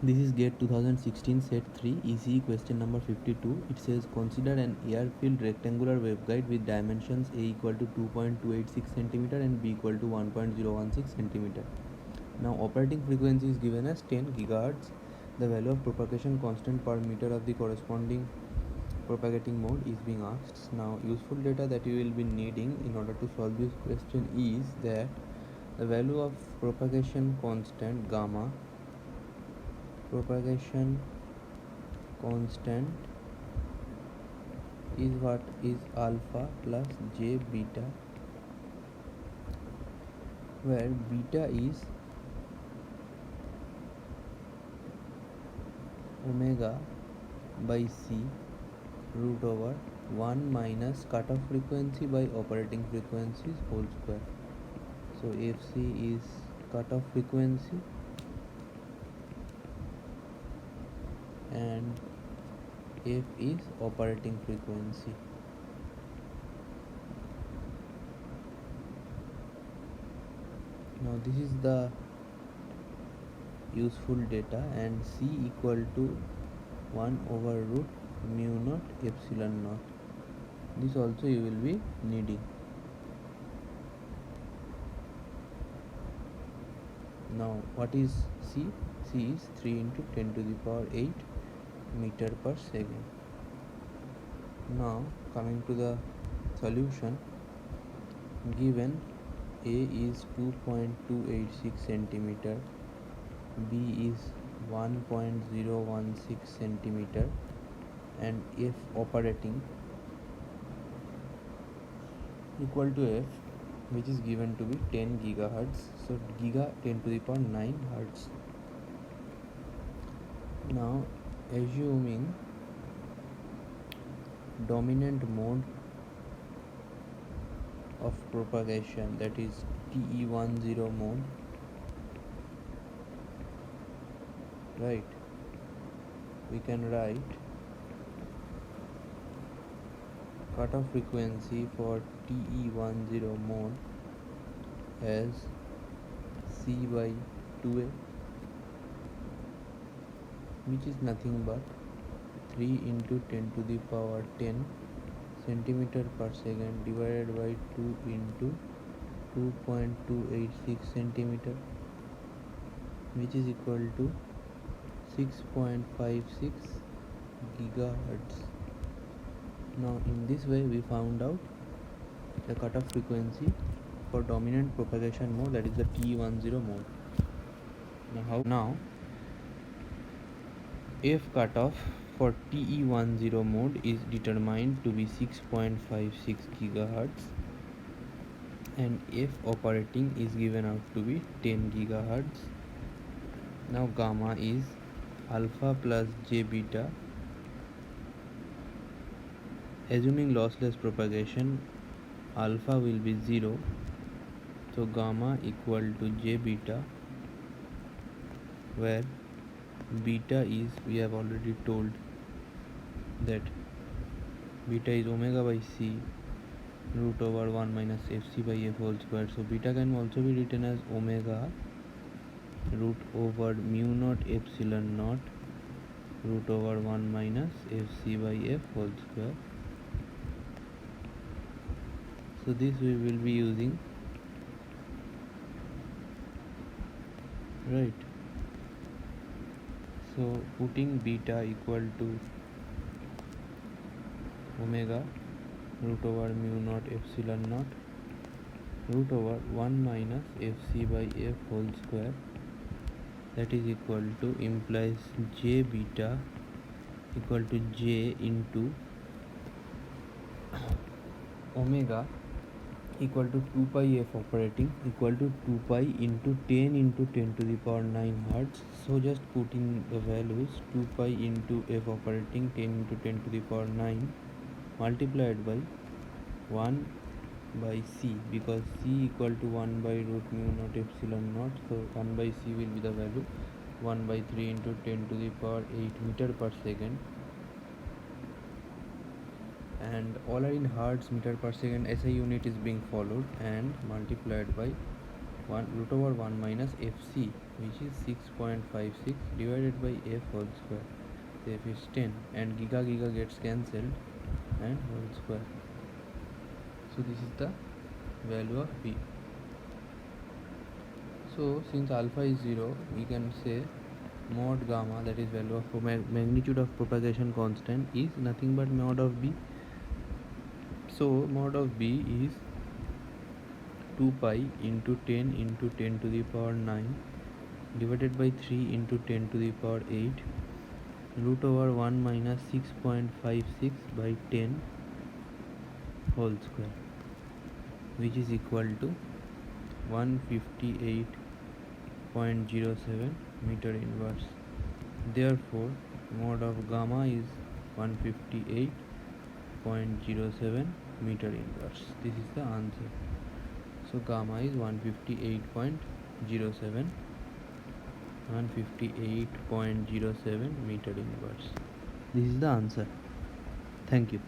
This is GATE 2016 set 3 ECE question number 52. It says consider an air-filled rectangular waveguide with dimensions A equal to 2.286 cm and B equal to 1.016 cm. Now operating frequency is given as 10 GHz. The value of propagation constant per meter of the corresponding propagating mode is being asked. Now useful data that you will be needing in order to solve this question is that the value of propagation constant gamma, propagation constant is what is alpha plus j beta, where beta is omega by c root over 1 minus cutoff frequency by operating frequencies whole square. So fc is cutoff frequency and f is operating frequency. Now this is the useful data, and c equal to 1 over root mu naught epsilon naught. This also you will be needing. Now what is c? C is 3 into 10 to the power 8 meter per second. Now coming to the solution, given A is 2.286 centimeter, B is 1.016 centimeter, and F operating equal to F, which is given to be 10 gigahertz. So giga 10 to the power 9 hertz. Now assuming dominant mode of propagation, that is TE10 mode, right, we can write cutoff frequency for TE10 mode as C by 2A, which is nothing but 3 into 10 to the power 10 centimeter per second divided by 2 into 2.286 centimeter, which is equal to 6.56 gigahertz. Now in this way we found out the cutoff frequency for dominant propagation mode, that is the TE10 mode. Now F cutoff for TE10 mode is determined to be 6.56 gigahertz and F operating is given out to be 10 gigahertz. Now gamma is alpha plus j beta. Assuming lossless propagation, alpha will be 0, so gamma equal to j beta, where beta is, we have already told that beta is omega by c root over 1 minus fc by f whole square. So beta can also be written as omega root over mu naught epsilon naught root over 1 minus fc by f whole square. So this we will be using, right? So putting beta equal to omega root over mu naught epsilon naught root over 1 minus fc by f whole square, that is equal to, implies j beta equal to j into omega equal to 2 pi f operating equal to 2 pi into 10 to the power 9 hertz. So just putting the values, 2 pi into f operating 10 to the power 9 multiplied by 1 by c, because c equal to 1 by root mu naught epsilon naught, so 1 by c will be the value 1 by 3 into 10 to the power 8 meter per second, and all are in hertz meter per second. SI unit is being followed and multiplied by 1 root over 1 minus fc, which is 6.56 divided by f whole square. So f is 10 and giga gets cancelled and whole square. So this is the value of b. So since alpha is 0, we can say mod gamma, that is value of magnitude of propagation constant, is nothing but mod of b. So mod of b is 2 pi into 10 into 10 to the power 9 divided by 3 into 10 to the power 8 root over 1 minus 6.56 by 10 whole square, which is equal to 158.07 meter inverse. Therefore mod of gamma is 158.07 meter inverse. This is the answer. So gamma is 158.07 meter inverse. This is the answer. Thank you.